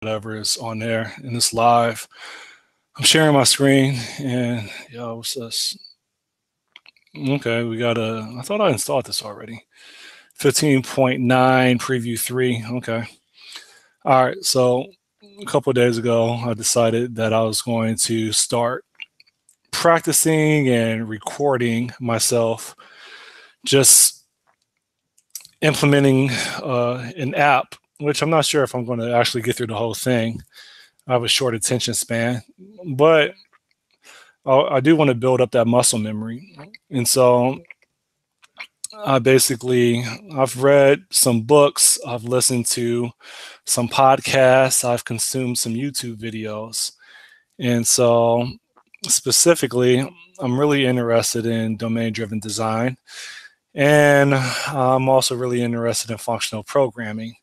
whatever is on there in this live. I'm sharing my screen and yo, what's this? Okay, we got I thought I installed this already. 15.9 preview 3. Okay. All right. So a couple of days ago, I decided that I was going to start practicing and recording myself, just implementing an app, which I'm not sure if I'm going to actually get through the whole thing. I have a short attention span, but I do want to build up that muscle memory. And so I've read some books, I've listened to some podcasts, I've consumed some YouTube videos. And so specifically, I'm really interested in domain-driven design. And I'm also really interested in functional programming.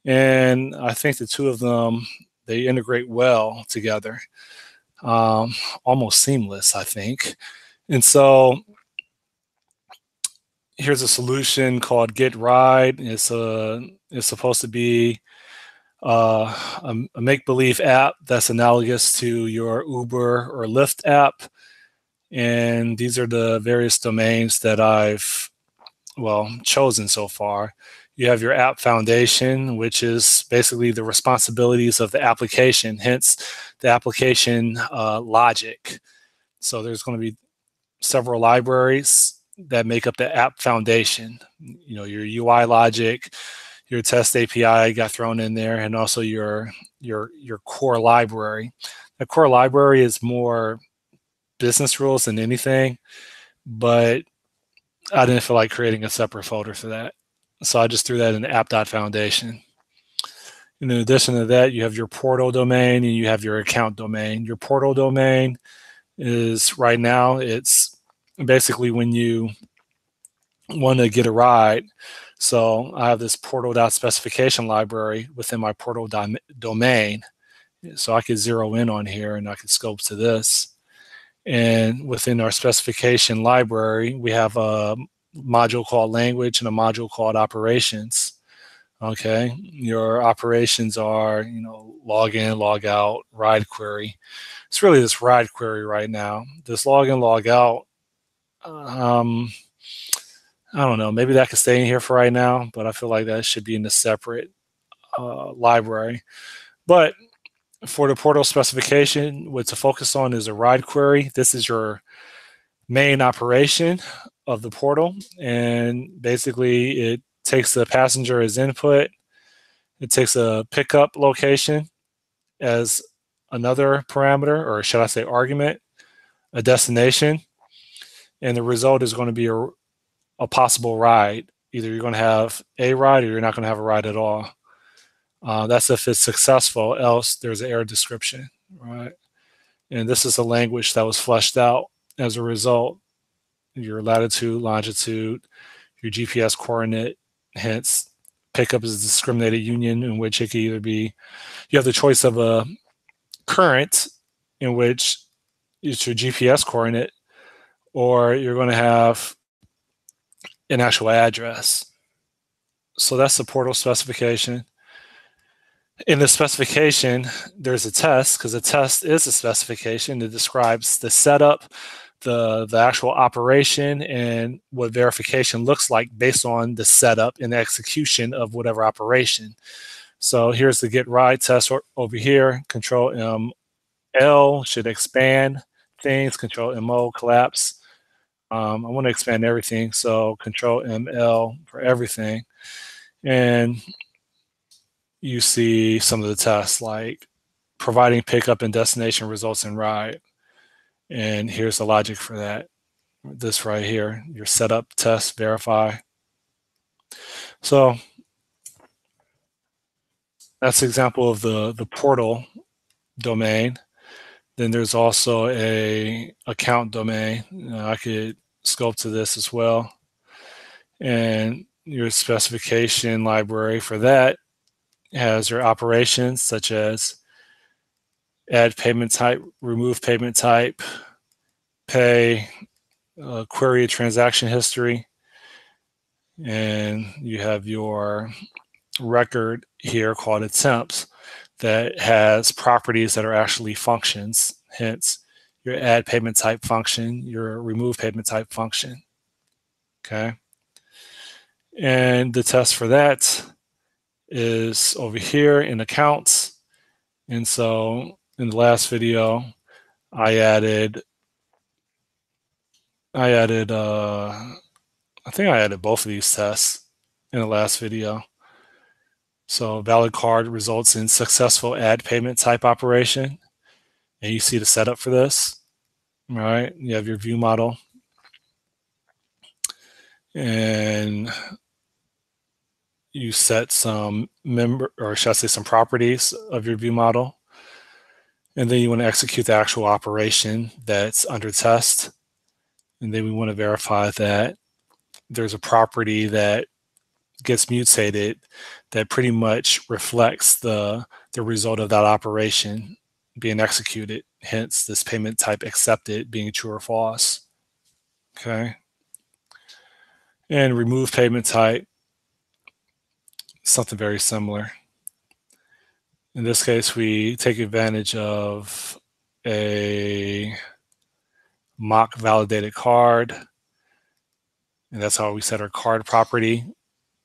And I think the two of them, they integrate well together, um, almost seamless, I think. And so here's a solution called GetRide. It's supposed to be a make-believe app that's analogous to your Uber or Lyft app. And these are the various domains that I've chosen so far. You have your app foundation, which is basically the responsibilities of the application, hence the application logic. So there's going to be several libraries that make up the app foundation. You know, your UI logic, your test API got thrown in there, and also your core library. The core library is more business rules than anything, but I didn't feel like creating a separate folder for that. So I just threw that in the app.foundation. In addition to that, you have your portal domain and you have your account domain. Your portal domain is right now, it's basically when you want to get a ride. So I have this portal.specification library within my portal domain. So I could zero in on here and I could scope to this. And within our specification library, we have a module called language and a module called operations. Okay, your operations are, log in, log out, ride query. It's really this ride query right now. This log in, log out, I don't know, maybe that could stay in here for right now, but I feel like that should be in a separate library. But for the portal specification, what to focus on is a ride query. This is your main operation of the portal, and basically it takes the passenger as input. It takes a pickup location as another parameter, or should I say argument, a destination, and the result is going to be a possible ride. Either you're going to have a ride or you're not going to have a ride at all. That's if it's successful, else there's an error description, right? And this is a language that was fleshed out as a result. Your latitude, longitude, your GPS coordinate, hence pickup is a discriminated union in which it can either be, you have the choice of a current in which it's your GPS coordinate, or you're going to have an actual address. So that's the portal specification. In the specification, there's a test, because a test is a specification that describes the setup, the actual operation, and what verification looks like based on the setup and the execution of whatever operation. So here's the get ride test over here. Control L should expand things. Control MO collapse. I want to expand everything, so Control ML for everything. And you see some of the tests, like providing pickup and destination results in ride. And here's the logic for that. This right here, your setup, test, verify. So that's an example of the portal domain. Then there's also a account domain. I could scope to this as well. And your specification library for that has your operations such as add payment type, remove payment type, pay, query a transaction history, and you have your record here called attempts. that has properties that are actually functions, hence your add payment type function, your remove payment type function. Okay. And the test for that is over here in accounts. And so in the last video, I think I added both of these tests in the last video. So valid card results in successful add payment type operation. And you see the setup for this. All right, you have your view model. And you set some some properties of your view model. And then you want to execute the actual operation that's under test. And then we want to verify that there's a property that gets mutated that pretty much reflects the result of that operation being executed, hence this payment type accepted being true or false. Okay. And remove payment type, something very similar. In this case, we take advantage of a mock validated card, and that's how we set our card property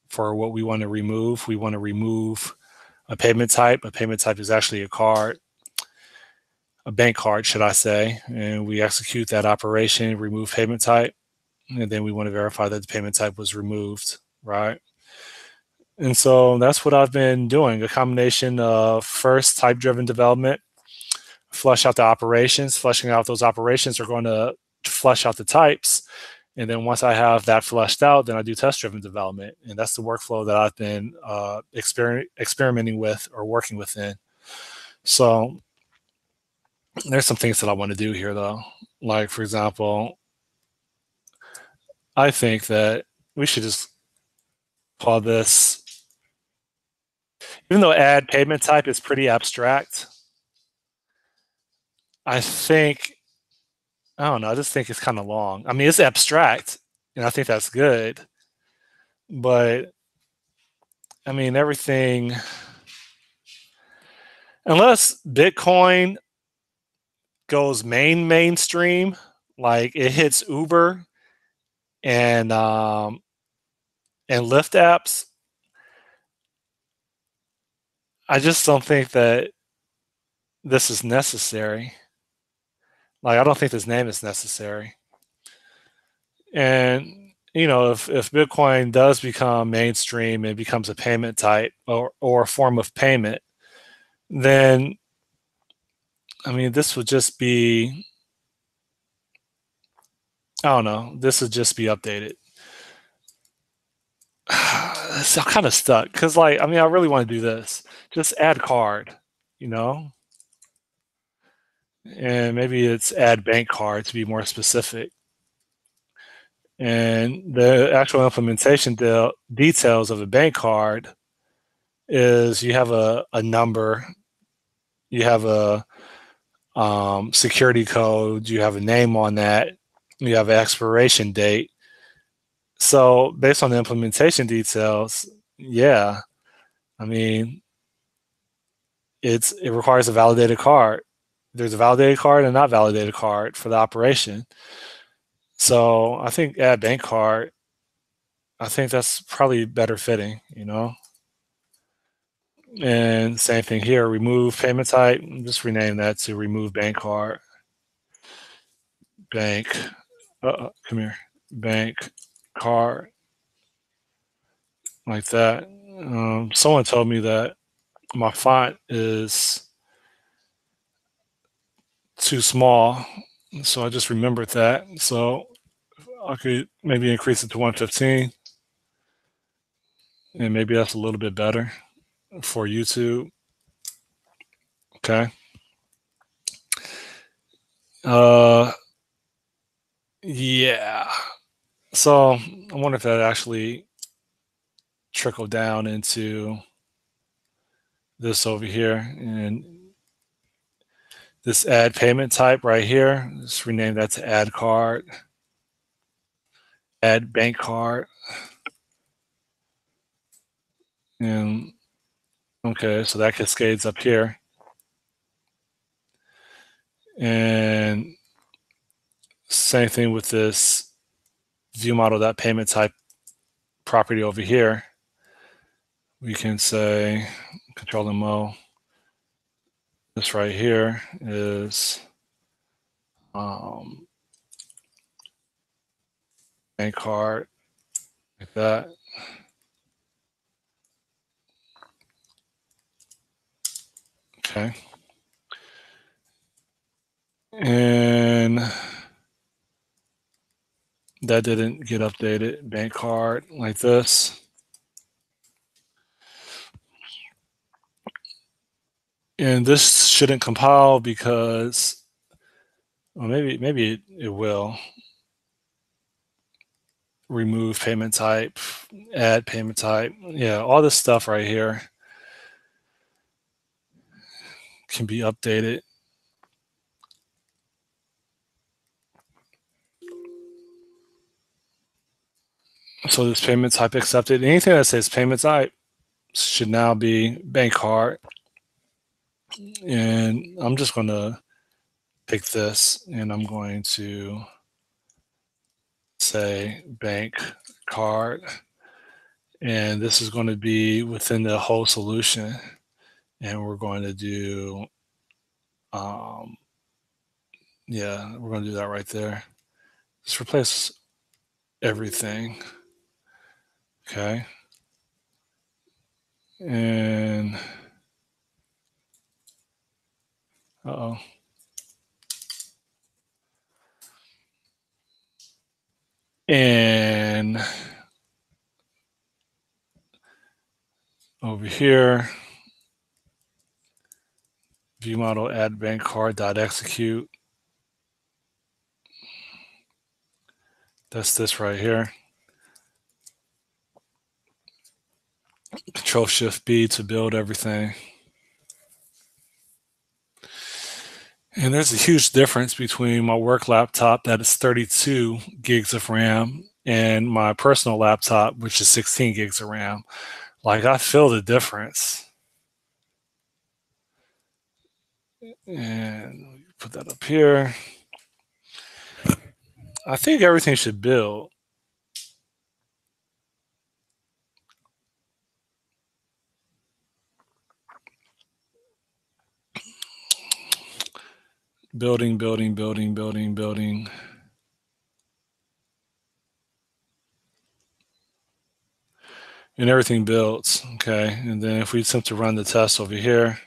for what we want to remove. We want to remove a payment type. A payment type is actually a card, a bank card, should I say, and we execute that operation, remove payment type, and then we want to verify that the payment type was removed, right? And so that's what I've been doing, a combination of first type-driven development, flush out the operations. Flushing out those operations are going to flush out the types. And then once I have that flushed out, then I do test-driven development. And that's the workflow that I've been experimenting with or working within. So there's some things that I want to do here, though. Like, for example, I think that we should just call this, even though add payment type is pretty abstract, I don't know, I just think it's kind of long. I mean, it's abstract, and I think that's good. But, I mean, everything, unless Bitcoin goes mainstream, like it hits Uber and Lyft apps, I just don't think that this is necessary. Like, I don't think this name is necessary. And, you know, if Bitcoin does become mainstream and becomes a payment type or a form of payment, then, I mean, this would just be, I don't know, this would just be updated. So I'm kind of stuck because, like, I mean, I really want to do this. Just add card, you know? And maybe it's add bank card to be more specific. And the actual implementation details of a bank card is you have a number, you have a security code, you have a name on that, you have an expiration date. So based on the implementation details, yeah, I mean, it requires a validated card. There's a validated card and not validated card for the operation. So I think add bank card, I think that's probably better fitting, you know? And same thing here, remove payment type, just rename that to remove bank card. Bank, come here, bank card, like that. Someone told me that my font is too small, so I just remembered that. So I could maybe increase it to 115, and maybe that's a little bit better for YouTube. Okay. Yeah. So I wonder if that actually trickled down into this over here, and this add payment type right here, just rename that to add card, add bank card. And Okay, so that cascades up here. And same thing with this viewModel.PaymentType property over here. We can say Control-MO. This right here is bank card, like that. Okay. And that didn't get updated. Bank card like this. And this shouldn't compile because, well, maybe it will. Remove payment type, add payment type. Yeah, all this stuff right here can be updated. So this payment type accepted. Anything that says payment type should now be bank card. And I'm just going to pick this and I'm going to say bank card. And this is going to be within the whole solution. And we're going to do, yeah, we're going to do that right there. Just replace everything. Okay. And, uh-oh. And over here, viewModel add bank card dot execute. That's this right here. Control-Shift-B to build everything. And there's a huge difference between my work laptop that is 32 gigs of RAM and my personal laptop, which is 16 gigs of RAM. Like, I feel the difference. And put that up here. I think everything should build. Building, building, building, building, building. And everything builds, okay? And then if we attempt to run the test over here,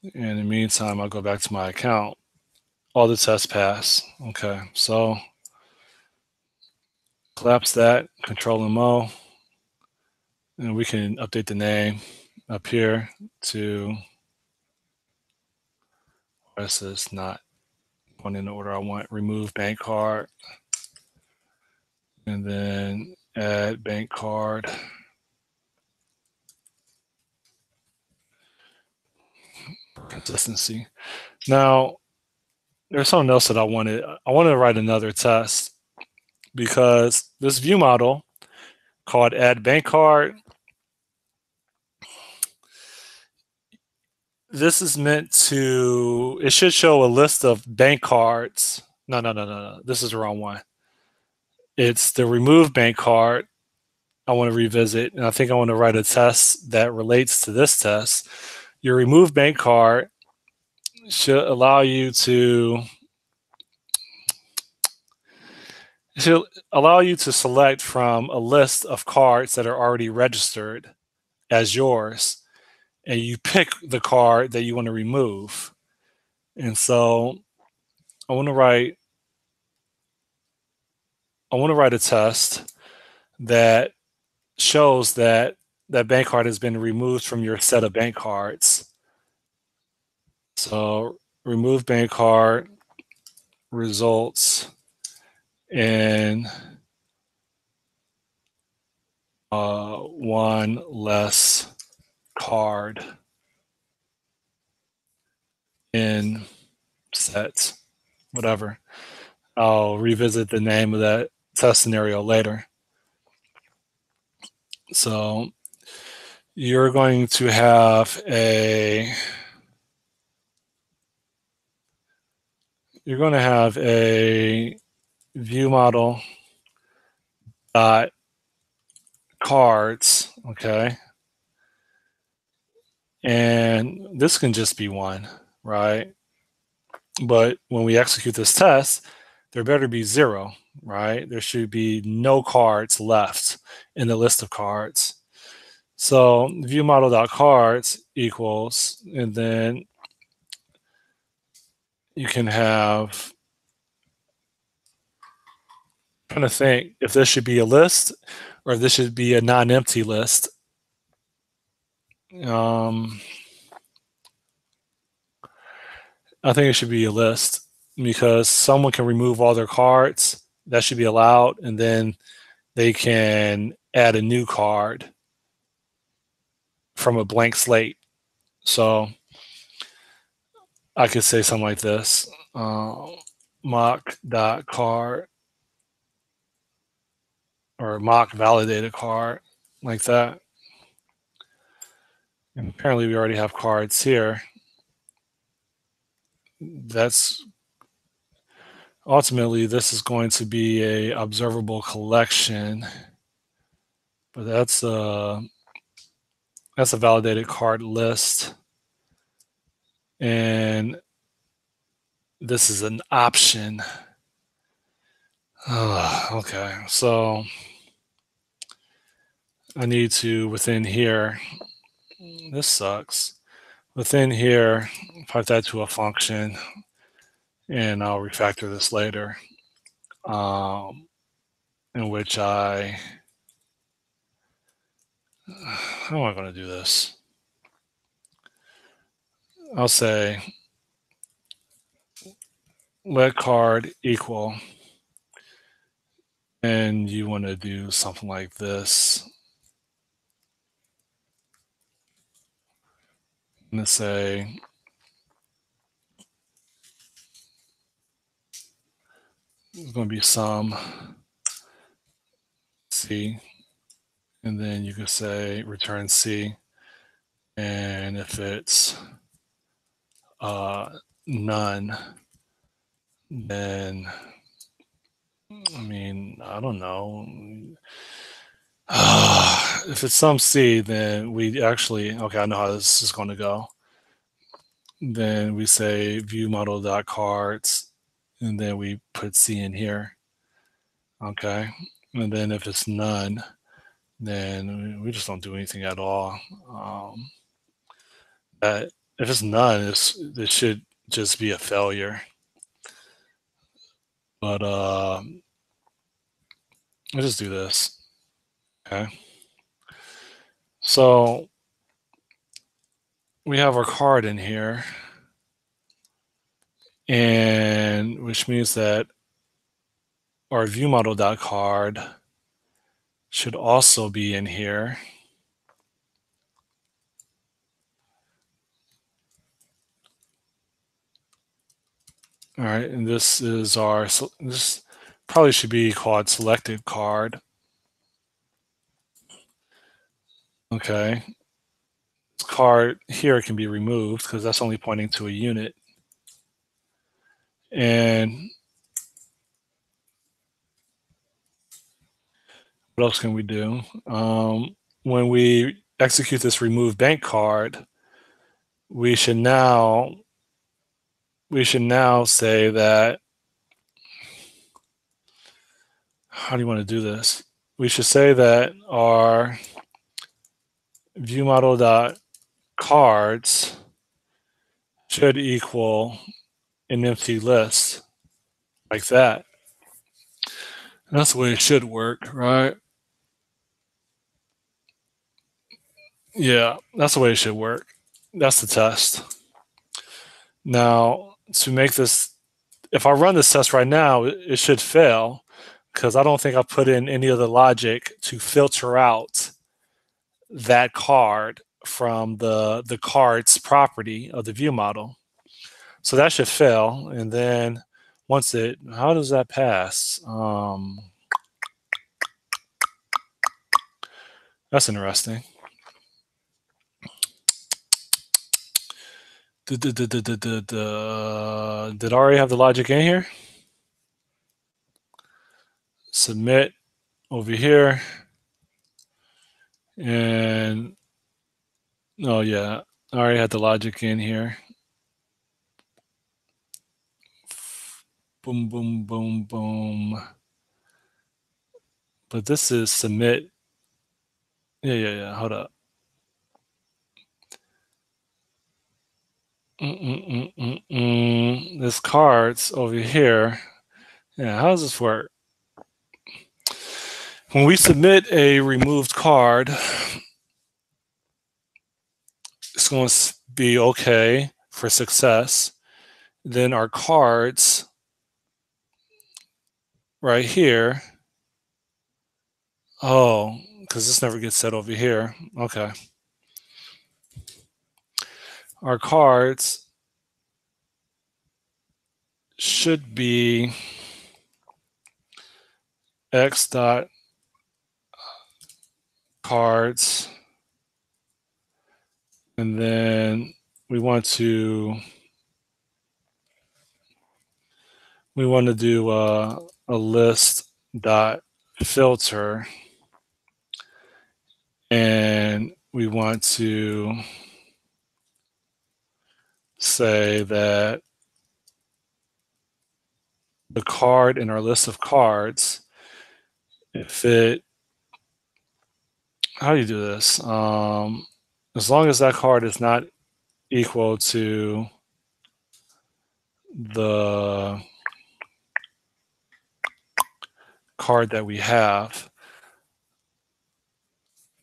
in the meantime, I'll go back to my account. All the tests pass. Okay, so collapse that, Control-MO, and we can update the name up here to, this is not going in the order I want, remove bank card, and then add bank card. Consistency. Now, there's something else that I wanted. I wanted to write another test because this view model called add bank card, this is meant to, it should show a list of bank cards. No. This is the wrong one. It's the remove bank card I want to revisit. And I think I want to write a test that relates to this test. Your remove bank card should allow you to select from a list of cards that are already registered as yours, and you pick the card that you want to remove. And so I want to write a test that shows that that bank card has been removed from your set of bank cards. So remove bank card results in one less card in set, whatever. I'll revisit the name of that test scenario later. So you're going to have a view model dot cards, okay? And this can just be one, right? But when we execute this test, there better be 0, right? There should be no cards left in the list of cards. So viewModel.cards equals, and then you can have, I'm trying to think if this should be a list or if this should be a non-empty list. I think it should be a list because someone can remove all their cards. That should be allowed, and then they can add a new card from a blank slate. So I could say something like this, mock.card or mock validated card, like that. And apparently we already have cards here. That's ultimately, this is going to be a observable collection, but that's a validated card list. And this is an option. Okay, so I need to, within here, this sucks. Within here, pipe that to a function, and I'll refactor this later, in which how am I going to do this? I'll say let card equal, and you want to do something like this. I'm going to say it's going to be some C, and then you can say return C, and if it's none, then I mean, I don't know. If it's some C, then we actually, okay, I know how this is going to go. Then we say view model.cards, and then we put C in here. Okay. And then if it's none, then we just don't do anything at all. If it's none, it should just be a failure. But I'll just do this. Okay. So we have our card in here, and which means that our viewModel.card should also be in here. All right, and this is this probably should be called selected card. Okay. This card here can be removed because that's only pointing to a unit. And what else can we do? When we execute this remove bank card, we should now say that, how do you want to do this? We should say that our viewModel.cards should equal an empty list, like that. And that's the way it should work, right? Yeah, that's the way it should work. That's the test. Now, to make this, if I run this test right now, it should fail because I don't think I put in any of the logic to filter out that card from the card's property of the view model. So that should fail. And then once how does that pass? That's interesting. Did I already have the logic in here? Submit over here. And oh yeah, I already had the logic in here. Boom, boom, boom, boom. But this is submit. Yeah. Hold up. This card's over here. Yeah, how does this work? When we submit a removed card, it's going to be okay for success. Then our cards right here. Oh, because this never gets set over here. Okay. Our cards should be x dot cards, and then we want to do a list dot filter, and we want to say that the card in our list of cards, if it, how do you do this? As long as that card is not equal to the card that we have,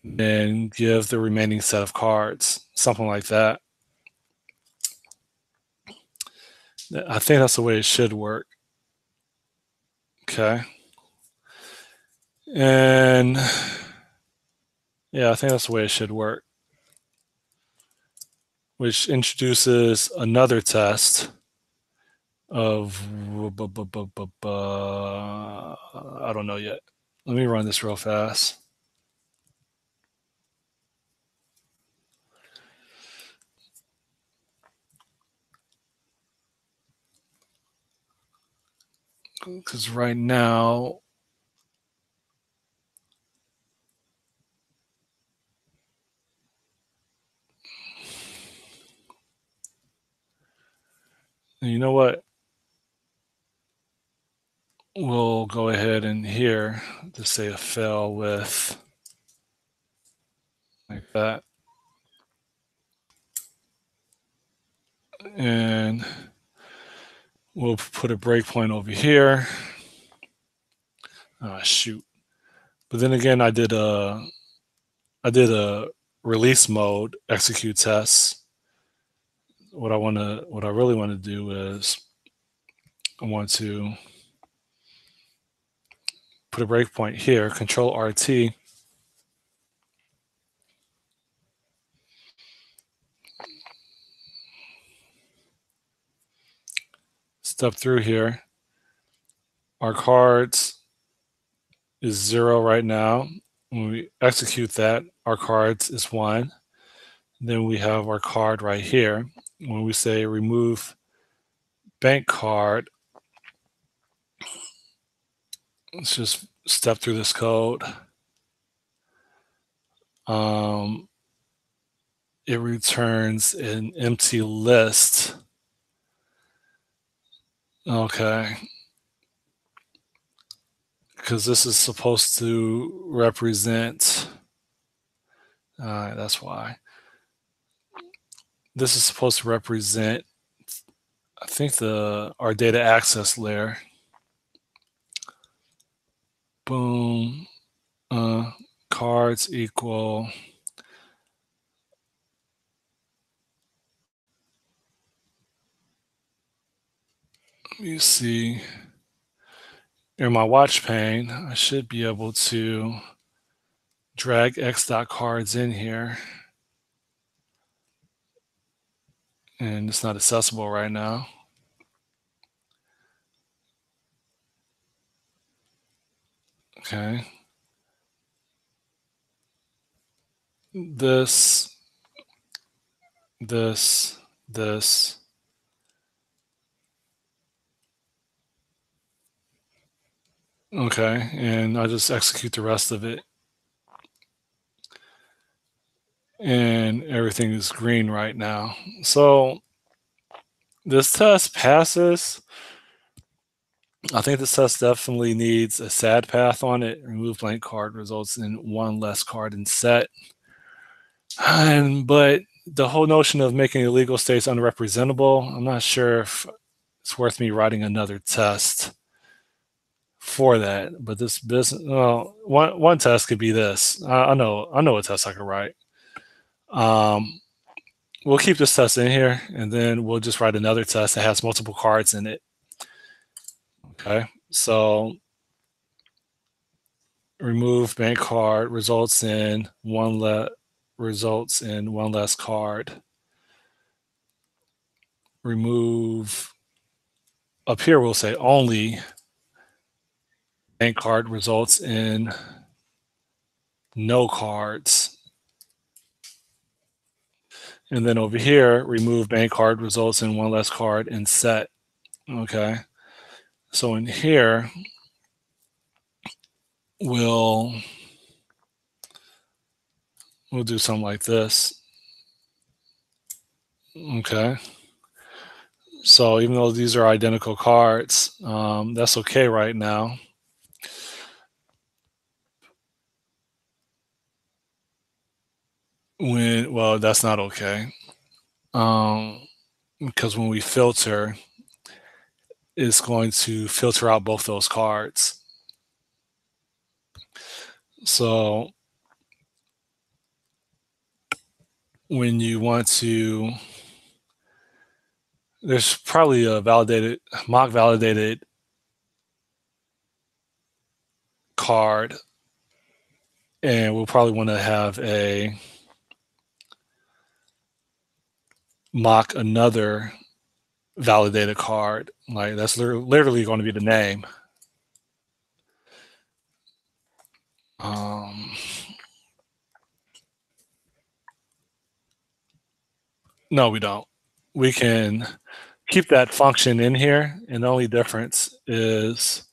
then give the remaining set of cards, something like that. I think that's the way it should work. Okay. And yeah, I think that's the way it should work, which introduces another test of, I don't know yet. Let me run this real fast. Because right now, you know what? We'll go ahead and here to say a fail with like that. And we'll put a breakpoint over here. Shoot. But then again, I did a release mode execute test. What I really want to do is I want to put a breakpoint here, Control RT. Step through here. Our cards is 0 right now. When we execute that, our cards is 1. Then we have our card right here. When we say remove bank card, let's just step through this code. It returns an empty list. Okay. Because this is supposed to represent, that's why. This is supposed to represent, I think, our data access layer. Boom. Cards equal. Let me see. In my watch pane, I should be able to drag x.cards in here. And it's not accessible right now. Okay. This, this. Okay, and I'll just execute the rest of it. And everything is green right now. So this test passes. I think this test definitely needs a sad path on it. Remove blank card results in one less card in set. But the whole notion of making illegal states unrepresentable, I'm not sure if it's worth me writing another test for that. But this business, well, one test could be this. I know a test I could write. We'll keep this test in here, and then we'll just write another test that has multiple cards in it. Okay, so remove bank card results in one less card. Remove up here we'll say only bank card results in no cards. And then over here, remove bank card results in one less card in set. Okay. So in here, we'll do something like this. Okay. So even though these are identical cards, that's okay right now. Well, that's not okay. Because when we filter, it's going to filter out both those cards. So when you want to, there's probably a mock validated card, and we'll probably want to have a mock another validated card. Like that's literally going to be the name. No, we don't. We can keep that function in here, and the only difference is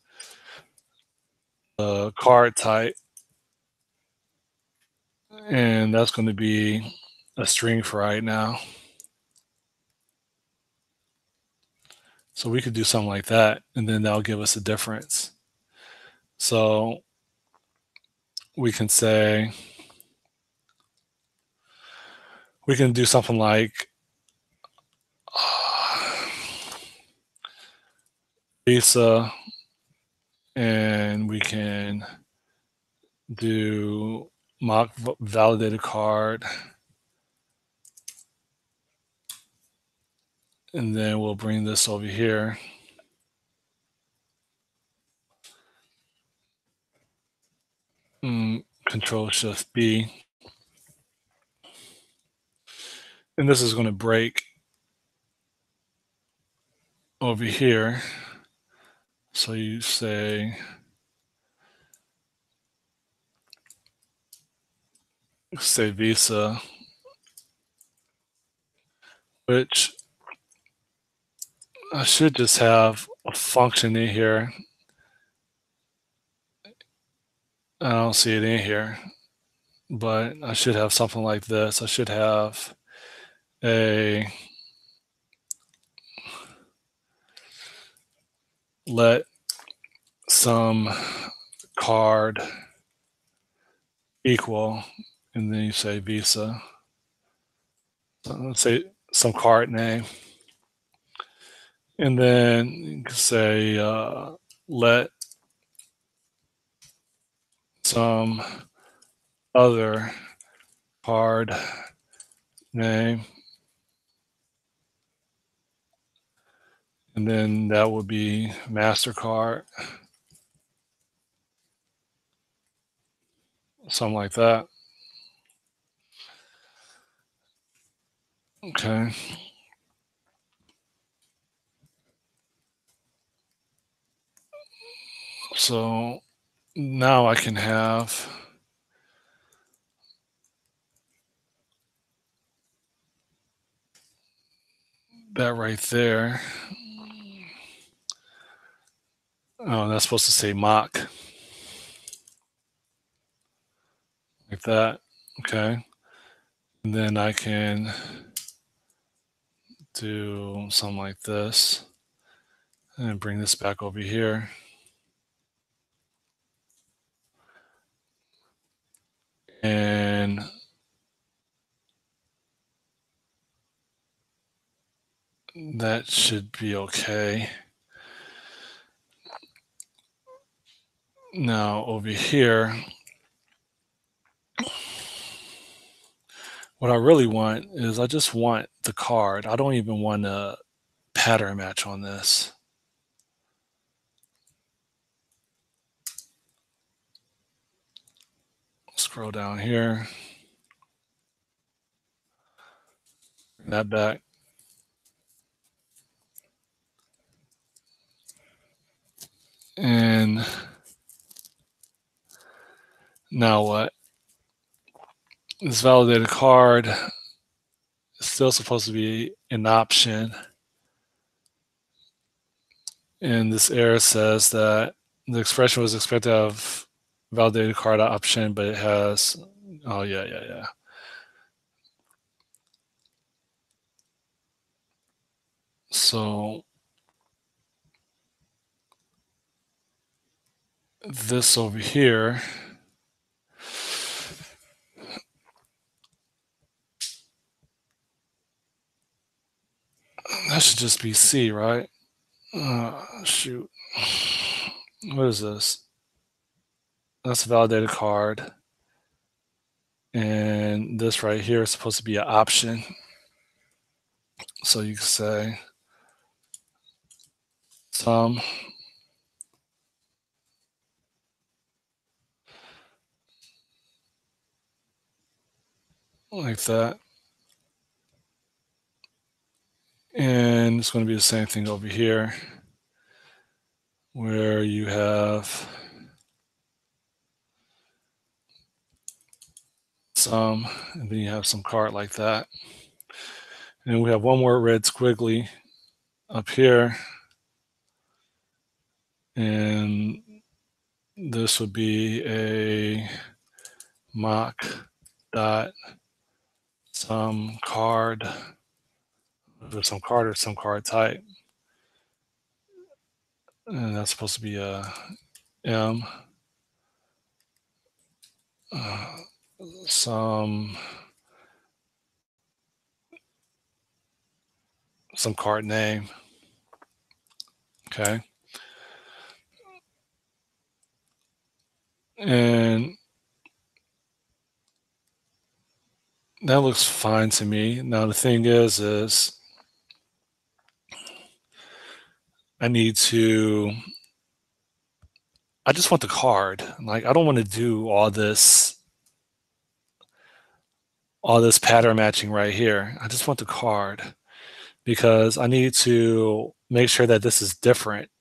the card type, and that's going to be a string for right now. So we could do something like that, and then that'll give us a difference. So we can say, we can do something like Visa, and we can do mock validated card, and then we'll bring this over here. Control Shift B. And this is going to break over here. So you say Visa, which I should just have a function in here. I don't see it in here, but I should have something like this. I should have a let some card equal, and then you say Visa. So let's say some card name. And then you can say let some other card name. And then that would be MasterCard. Something like that. Okay. So now I can have that right there. Oh, that's supposed to say mock. Like that. Okay. And then I can do something like this and bring this back over here. And that should be okay. Now over here, what I really want is I just want the card. I don't even want a pattern match on this. Scroll down here. Bring that back. And now what? This validated card is still supposed to be an option. And this error says that the expression was expected to have validated card option, but it has, oh yeah. So this over here, that should just be C, right? Shoot. What is this? That's a validated card. And this right here is supposed to be an option. So you can say some like that. And it's going to be the same thing over here where you have some, and then you have some card like that. And we have one more red squiggly up here. And this would be a mock dot some card, or some card or some card type. And that's supposed to be a M. Some card name. Okay. And that looks fine to me. Now the thing is I just want the card. Like I don't want to do all this pattern matching right here. I just want the card because I need to make sure that this is different.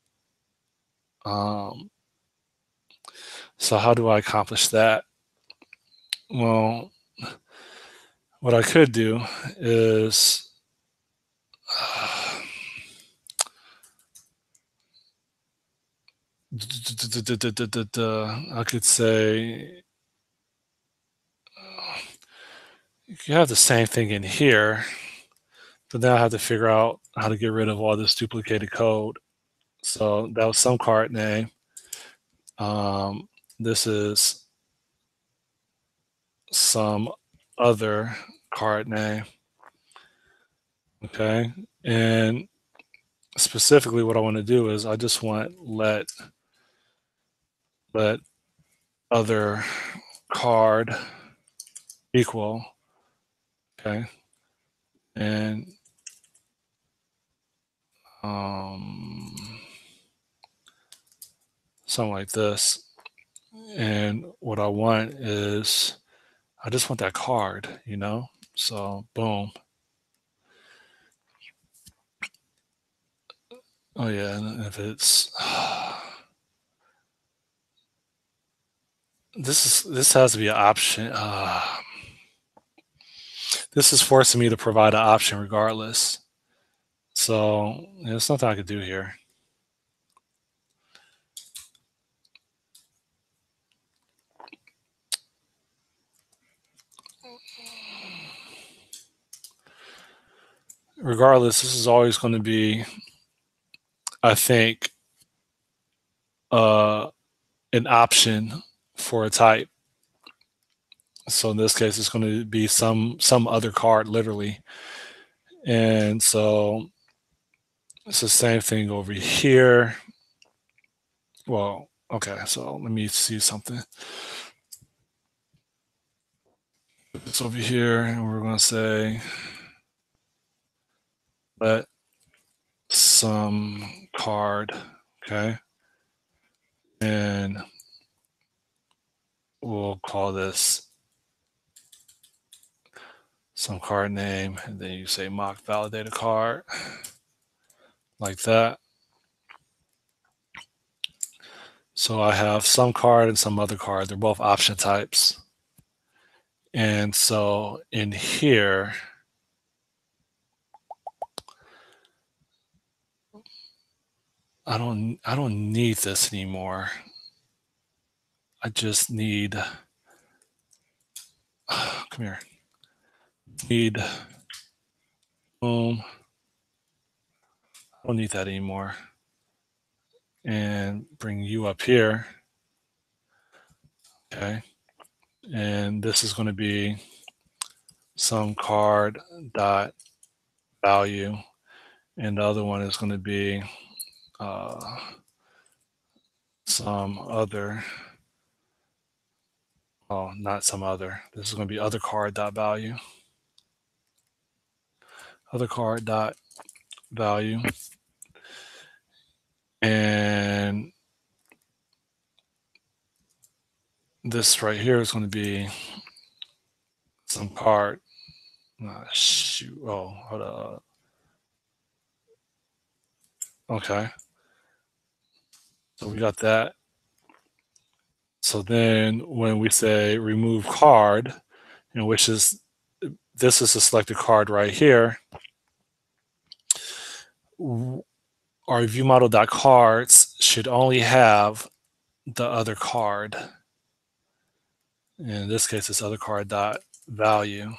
So how do I accomplish that? Well, what I could do is I could say you have the same thing in here, but now I have to figure out how to get rid of all this duplicated code. So that was some card name. This is some other card name. Okay. And specifically what I want to do is I just want let other card equal. Okay. And something like this. And what I want is I just want that card, you know? So boom. Oh yeah, and if it's this has to be an option. This is forcing me to provide an option regardless. So there's nothing I could do here. Regardless, this is always going to be, I think, an option for a type. So in this case, it's going to be some other card, literally. And so it's the same thing over here. Well, okay, so let me see something. It's over here, and we're going to say let some card, okay? And we'll call this some card name, and then you say mock validated card, like that. So I have some card and some other card. They're both option types. And so in here, I don't need this anymore. I just need, come here. Need, boom. I don't need that anymore. And bring you up here. Okay. And this is going to be some card dot value, and the other one is going to be some other. Oh, not some other. This is going to be other card dot value. Other card dot value, and this right here is going to be some card. Shoot. Oh, hold on. Okay. So we got that. So then when we say remove card, which is, this is a selected card right here, our viewModel.cards should only have the other card. In this case, it's other card dot value,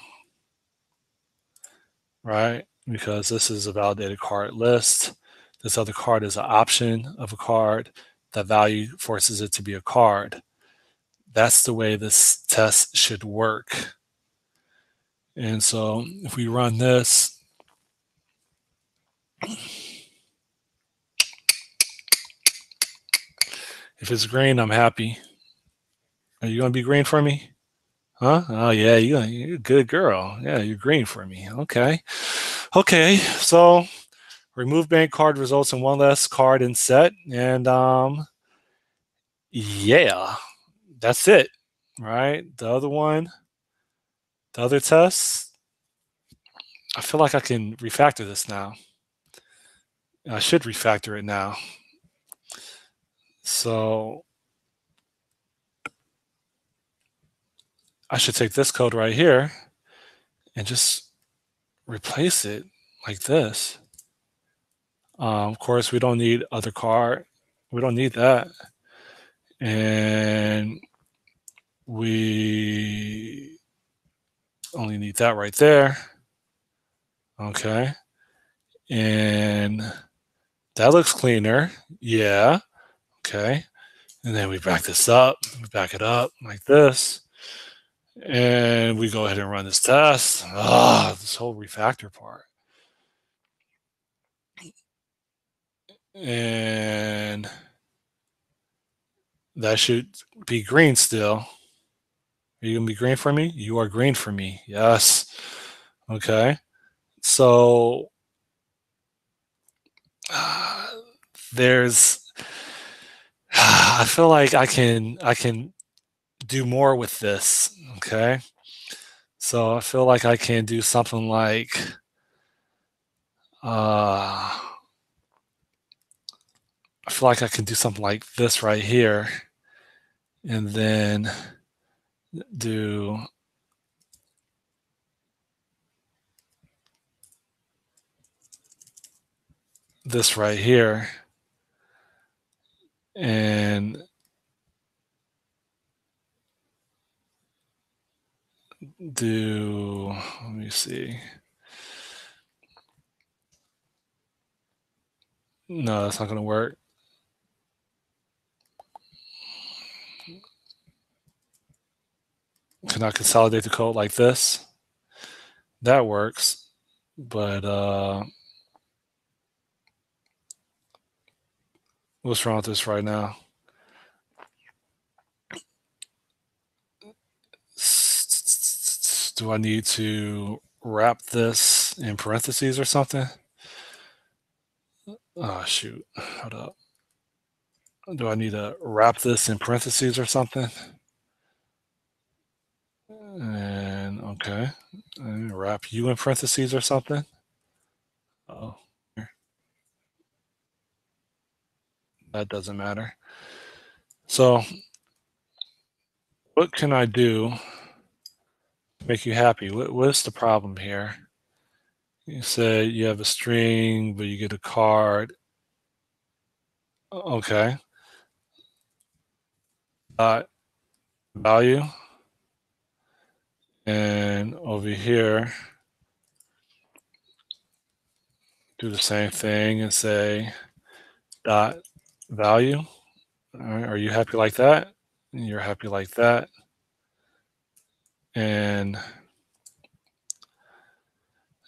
right? Because this is a validated card list. This other card is an option of a card. That value forces it to be a card. That's the way this test should work. And so if we run this, if it's green, I'm happy. Are you going to be green for me? Huh? Oh, yeah, you're a good girl. Yeah, you're green for me. Okay. Okay, so remove bank card results in one less card in set. And yeah, that's it, right? The other one, the other test, I feel like I can refactor this now. I should refactor it now. So I should take this code right here and just replace it like this. Of course, we don't need other card. We don't need that. And we only need that right there. Okay. And that looks cleaner. Yeah. Okay. And then we back this up. We back it up like this. And we go ahead and run this test. This whole refactor part. And that should be green still. Are you going to be green for me? You are green for me. Yes. Okay. So there's, I feel like I can do more with this. Okay. So I feel like I can do something like, I feel like I can do something like this right here, and then do this right here and do, let me see. No, that's not going to work. Can I consolidate the code like this? That works, but what's wrong with this right now? Do I need to wrap this in parentheses or something? Oh, shoot. Hold up. Do I need to wrap this in parentheses or something? And okay. And wrap you in parentheses or something? Oh, that doesn't matter. So, what can I do to make you happy? What's the problem here? You say you have a string, but you get a card. Okay. Value. And over here, do the same thing and say dot value. All right, are you happy like that? And you're happy like that. And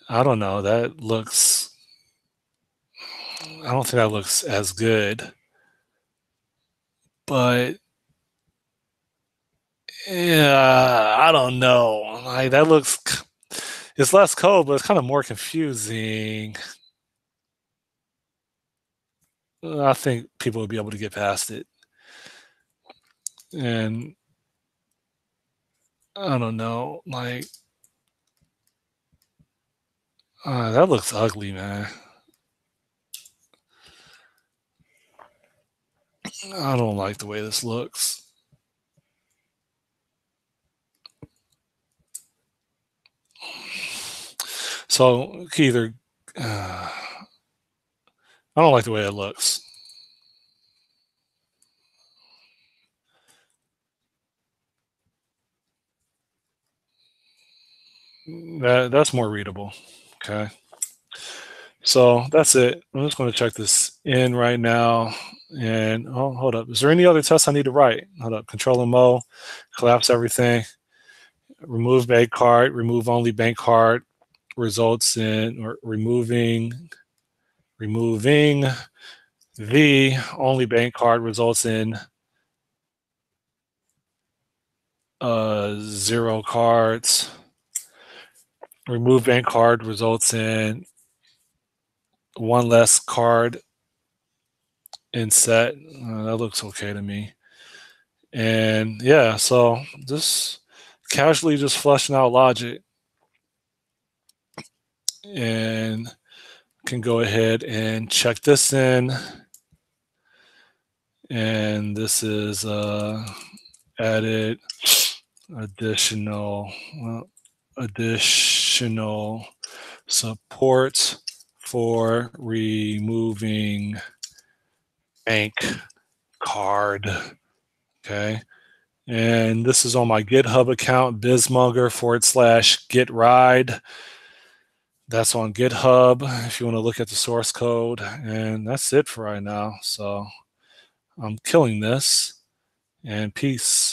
I don't know, that looks, I don't think that looks as good. But yeah, I don't know. Like that looks, it's less code, but it's kind of more confusing. I think people would be able to get past it. And I don't know, like that looks ugly, man. I don't like the way this looks. So either I don't like the way it looks. That's more readable. Okay. So that's it. I'm just going to check this in right now. And oh, hold up. Is there any other tests I need to write? Hold up. Control and Mo, collapse everything. Remove bank card. Remove only bank card results in, or removing the only bank card results in 0 cards. Remove bank card results in 1 less card in set. That looks okay to me. And yeah, so just casually just fleshing out logic, and can go ahead and check this in. And this is added additional support for removing bank card. Okay. And this is on my GitHub account, bismunger/getride. That's on GitHub if you want to look at the source code. And that's it for right now. So I'm killing this, and peace.